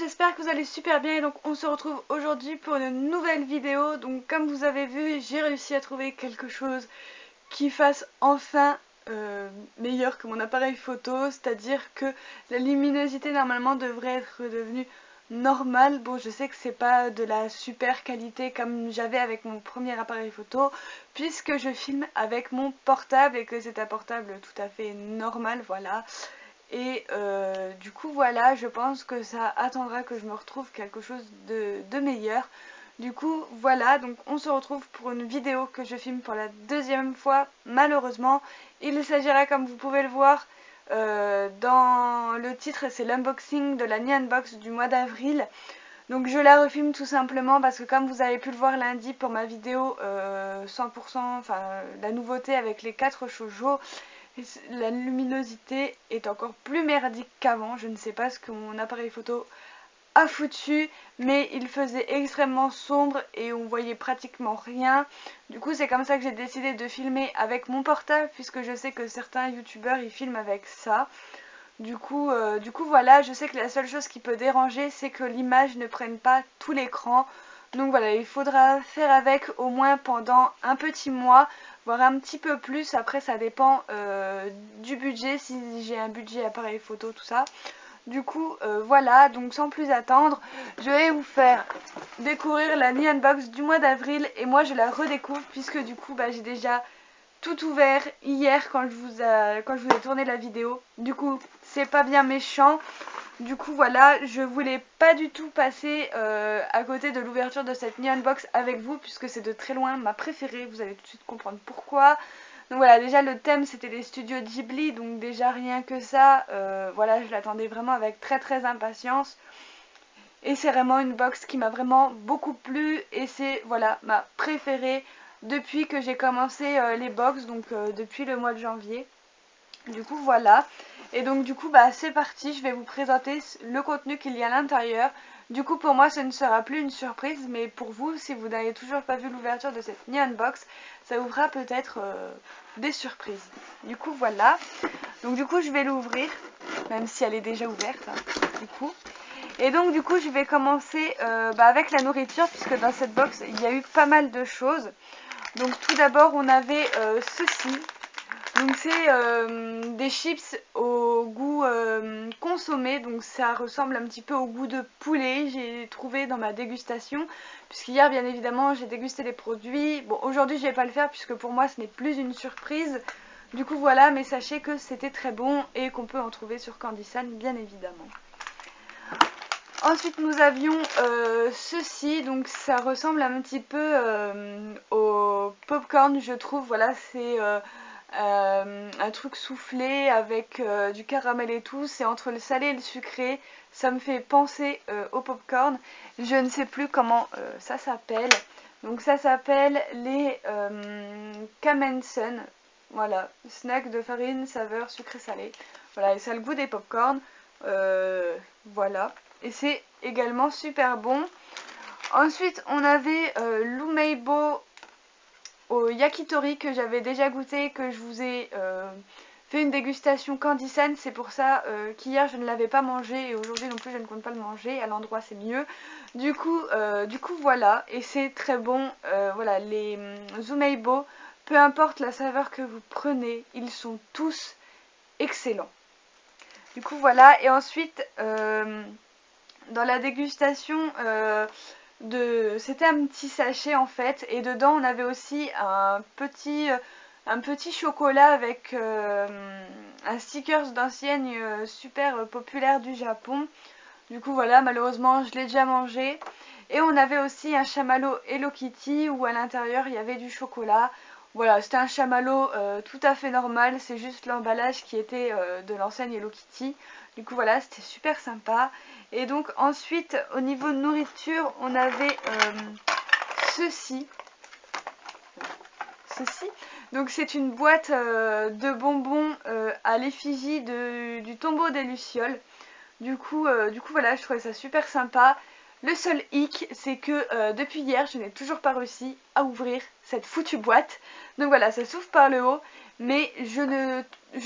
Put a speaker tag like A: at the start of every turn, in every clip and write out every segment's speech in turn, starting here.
A: j'espère que vous allez super bien et donc on se retrouve aujourd'hui pour une nouvelle vidéo. Donc comme vous avez vu, j'ai réussi à trouver quelque chose qui fasse enfin meilleur que mon appareil photo, c'est-à-dire que la luminosité normalement devrait être redevenue normale. Bon, je sais que c'est pas de la super qualité comme j'avais avec mon premier appareil photo, puisque je filme avec mon portable et que c'est un portable tout à fait normal, voilà. Et du coup voilà, je pense que ça attendra que je me retrouve quelque chose de meilleur. Du coup voilà, donc on se retrouve pour une vidéo que je filme pour la deuxième fois malheureusement. Il s'agira, comme vous pouvez le voir dans le titre, c'est l'unboxing de la Nyanbox du mois d'avril. Donc je la refilme tout simplement parce que comme vous avez pu le voir lundi pour ma vidéo 100%, enfin la nouveauté avec les 4 shoujo, la luminosité est encore plus merdique qu'avant. Je ne sais pas ce que mon appareil photo a foutu, mais il faisait extrêmement sombre et on voyait pratiquement rien. Du coup c'est comme ça que j'ai décidé de filmer avec mon portable, puisque je sais que certains youtubeurs ils filment avec ça. Du coup voilà, je sais que la seule chose qui peut déranger, c'est que l'image ne prenne pas tout l'écran. Donc voilà, il faudra faire avec au moins pendant un petit mois, voire un petit peu plus. Après ça dépend du budget, si j'ai un budget appareil photo, tout ça. Du coup voilà, donc sans plus attendre, je vais vous faire découvrir la Nyanbox du mois d'avril. Et moi je la redécouvre puisque du coup j'ai déjà tout ouvert hier quand je vous ai tourné la vidéo. Du coup c'est pas bien méchant. Du coup voilà, je voulais pas du tout passer à côté de l'ouverture de cette Nyanbox avec vous, puisque c'est de très loin ma préférée. Vous allez tout de suite comprendre pourquoi. Donc voilà, déjà le thème c'était les studios Ghibli, donc déjà rien que ça, voilà, je l'attendais vraiment avec très impatience. Et c'est vraiment une box qui m'a vraiment beaucoup plu et c'est voilà ma préférée depuis que j'ai commencé les box, donc depuis le mois de janvier. Du coup voilà, et donc du coup c'est parti, je vais vous présenter le contenu qu'il y a à l'intérieur. Du coup pour moi ce ne sera plus une surprise, mais pour vous, si vous n'avez toujours pas vu l'ouverture de cette Nyan Box, ça vous fera peut-être des surprises. Du coup voilà, donc du coup je vais l'ouvrir, même si elle est déjà ouverte du coup. Et donc du coup je vais commencer avec la nourriture, puisque dans cette box il y a eu pas mal de choses. Donc tout d'abord on avait ceci. Donc c'est des chips au goût consommé, donc ça ressemble un petit peu au goût de poulet, j'ai trouvé dans ma dégustation, puisqu'hier bien évidemment j'ai dégusté les produits. Bon, aujourd'hui je vais pas le faire puisque pour moi ce n'est plus une surprise. Du coup voilà, mais sachez que c'était très bon et qu'on peut en trouver sur Candysan bien évidemment. Ensuite nous avions ceci, donc ça ressemble un petit peu au popcorn je trouve. Voilà, c'est un truc soufflé avec du caramel et tout, c'est entre le salé et le sucré, ça me fait penser au popcorn. Je ne sais plus comment ça s'appelle, donc ça s'appelle les Kamensen, voilà, snack de farine saveur sucré salé. Voilà, et ça a le goût des popcorn, voilà, et c'est également super bon. Ensuite on avait l'umeibo au yakitori que j'avais déjà goûté, que je vous ai fait une dégustation Candysan. C'est pour ça qu'hier je ne l'avais pas mangé et aujourd'hui non plus je ne compte pas le manger. À l'endroit c'est mieux. Du coup voilà, et c'est très bon. Voilà, les umeibo, peu importe la saveur que vous prenez, ils sont tous excellents. Du coup voilà, et ensuite dans la dégustation c'était un petit sachet en fait, et dedans on avait aussi un petit chocolat avec un stickers d'ancienne super populaire du Japon. Du coup voilà, malheureusement je l'ai déjà mangé. Et on avait aussi un chamallow Hello Kitty où à l'intérieur il y avait du chocolat. Voilà, c'était un chamallow tout à fait normal, c'est juste l'emballage qui était de l'enseigne Hello Kitty. Du coup voilà, c'était super sympa. Et donc ensuite au niveau de nourriture on avait ceci. Donc c'est une boîte de bonbons à l'effigie du tombeau des Lucioles. Du coup voilà, je trouvais ça super sympa. Le seul hic, c'est que depuis hier, je n'ai toujours pas réussi à ouvrir cette foutue boîte. Donc voilà, ça s'ouvre par le haut, mais je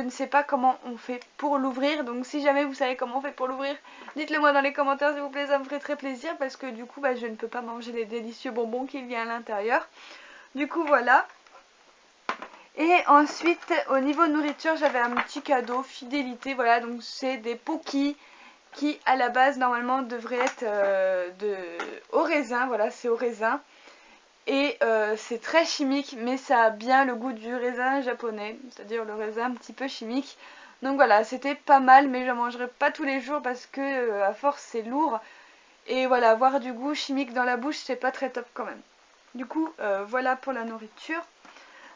A: ne sais pas comment on fait pour l'ouvrir. Donc si jamais vous savez comment on fait pour l'ouvrir, dites-le moi dans les commentaires s'il vous plaît, ça me ferait très plaisir parce que du coup je ne peux pas manger les délicieux bonbons qu'il y a à l'intérieur. Du coup voilà. Et ensuite au niveau nourriture, j'avais un petit cadeau fidélité, voilà, donc c'est des Pocky qui à la base normalement devraient être au raisin, voilà, c'est au raisin. Et c'est très chimique, mais ça a bien le goût du raisin japonais, c'est-à-dire le raisin un petit peu chimique. Donc voilà, c'était pas mal, mais je mangerai pas tous les jours parce que à force c'est lourd. Et voilà, avoir du goût chimique dans la bouche, c'est pas très top quand même. Du coup, voilà pour la nourriture.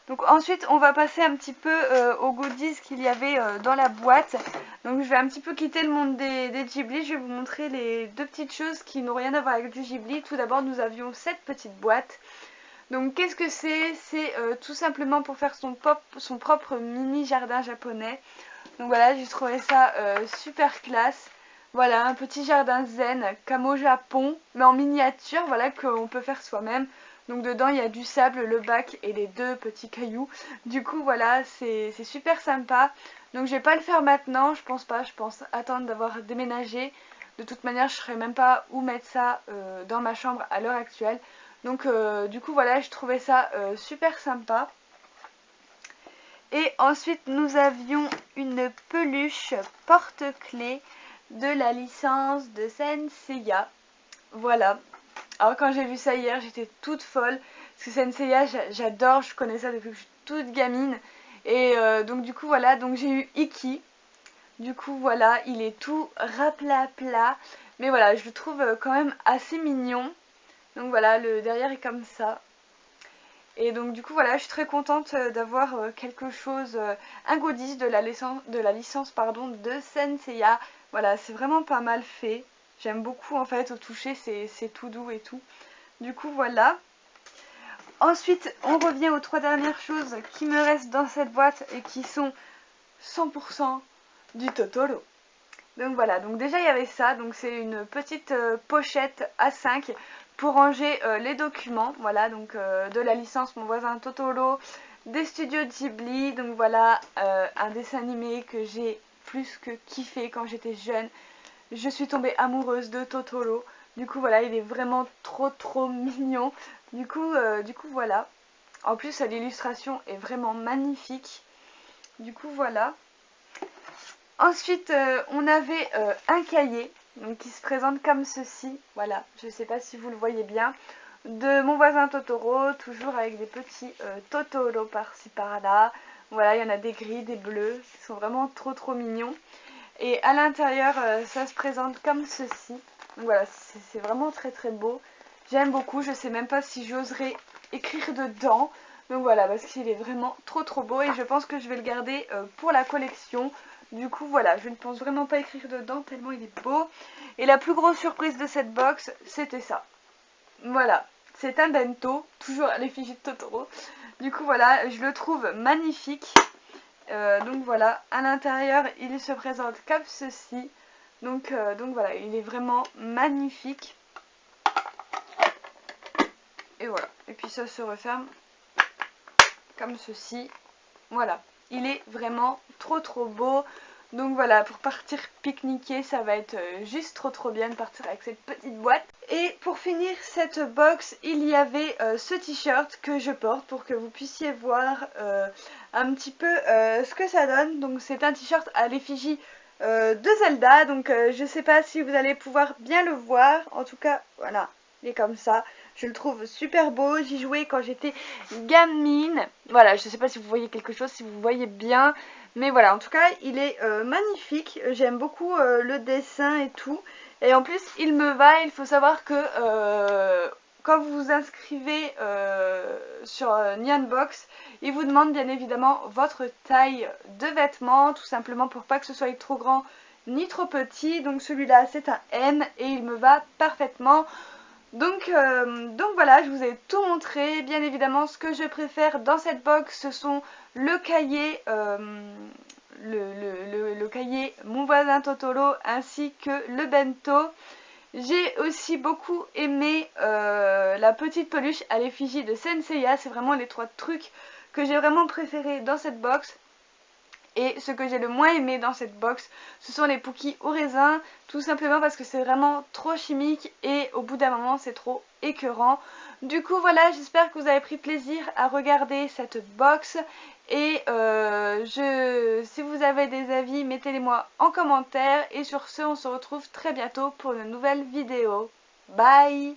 A: Donc ensuite, on va passer un petit peu aux goodies qu'il y avait dans la boîte. Donc je vais un petit peu quitter le monde des Ghibli. Je vais vous montrer les deux petites choses qui n'ont rien à voir avec du Ghibli. Tout d'abord, nous avions cette petite boîte. Donc qu'est-ce que c'est? C'est tout simplement pour faire son propre mini jardin japonais. Donc voilà, j'ai trouvé ça super classe. Voilà, un petit jardin zen comme au Japon, mais en miniature, voilà, qu'on peut faire soi-même. Donc dedans il y a du sable, le bac et les deux petits cailloux. Du coup voilà, c'est super sympa. Donc je vais pas le faire maintenant, je pense pas, je pense attendre d'avoir déménagé. De toute manière je ne saurais même pas où mettre ça dans ma chambre à l'heure actuelle. Donc du coup voilà, je trouvais ça super sympa. Et ensuite nous avions une peluche porte-clés de la licence de Senseiya. Voilà. Alors quand j'ai vu ça hier, j'étais toute folle. Parce que Senseiya, j'adore, je connais ça depuis que je suis toute gamine. Et donc du coup voilà, donc j'ai eu Iki. Du coup voilà, il est tout raplapla. Mais voilà, je le trouve quand même assez mignon. Donc voilà, le derrière est comme ça. Et donc du coup voilà, je suis très contente d'avoir quelque chose, un goodies de la licence pardon, de Senseiya. Voilà, c'est vraiment pas mal fait. J'aime beaucoup en fait, au toucher c'est tout doux et tout. Du coup voilà. Ensuite on revient aux trois dernières choses qui me restent dans cette boîte et qui sont 100% du Totoro. Donc voilà, donc déjà il y avait ça, donc c'est une petite pochette A5 pour ranger les documents, voilà, donc de la licence Mon voisin Totoro, des studios Ghibli, donc voilà, un dessin animé que j'ai plus que kiffé quand j'étais jeune. Je suis tombée amoureuse de Totoro, du coup voilà, il est vraiment trop mignon, du coup voilà. En plus l'illustration est vraiment magnifique, du coup voilà. Ensuite, on avait un cahier donc, qui se présente comme ceci. Voilà, je ne sais pas si vous le voyez bien. De Mon voisin Totoro, toujours avec des petits Totoro par-ci par-là. Voilà, il y en a des gris, des bleus, qui sont vraiment trop mignons. Et à l'intérieur, ça se présente comme ceci. Donc voilà, c'est vraiment très beau. J'aime beaucoup, je ne sais même pas si j'oserais écrire dedans. Donc voilà, parce qu'il est vraiment trop beau et je pense que je vais le garder pour la collection. Du coup voilà, je ne pense vraiment pas écrire dedans tellement il est beau. Et la plus grosse surprise de cette box, c'était ça. Voilà, c'est un bento, toujours à l'effigie de Totoro. Du coup voilà, je le trouve magnifique. Donc voilà, à l'intérieur il se présente comme ceci. Donc voilà, il est vraiment magnifique. Et voilà, et puis ça se referme comme ceci. Voilà, il est vraiment trop beau. Donc voilà, pour partir pique-niquer, ça va être juste trop bien de partir avec cette petite boîte. Et pour finir cette box, il y avait ce t-shirt que je porte pour que vous puissiez voir un petit peu ce que ça donne. Donc c'est un t-shirt à l'effigie de Zelda. Donc je sais pas si vous allez pouvoir bien le voir. En tout cas, voilà, il est comme ça. Je le trouve super beau, j'y jouais quand j'étais gamine. Voilà, je ne sais pas si vous voyez quelque chose, si vous voyez bien. Mais voilà, en tout cas, il est magnifique. J'aime beaucoup le dessin et tout. Et en plus, il me va. Il faut savoir que quand vous vous inscrivez sur Nyanbox, il vous demande bien évidemment votre taille de vêtements. Tout simplement pour pas que ce soit trop grand ni trop petit. Donc celui-là, c'est un M et il me va parfaitement. Donc voilà, je vous ai tout montré. Bien évidemment, ce que je préfère dans cette box, ce sont le cahier, le cahier Mon voisin Totoro ainsi que le bento. J'ai aussi beaucoup aimé la petite peluche à l'effigie de Senseiya. C'est vraiment les 3 trucs que j'ai vraiment préférés dans cette box. Et ce que j'ai le moins aimé dans cette box, ce sont les Pookies au raisin, tout simplement parce que c'est vraiment trop chimique et au bout d'un moment c'est trop écœurant. Du coup voilà, j'espère que vous avez pris plaisir à regarder cette box et si vous avez des avis, mettez-les moi en commentaire et sur ce on se retrouve très bientôt pour une nouvelle vidéo. Bye!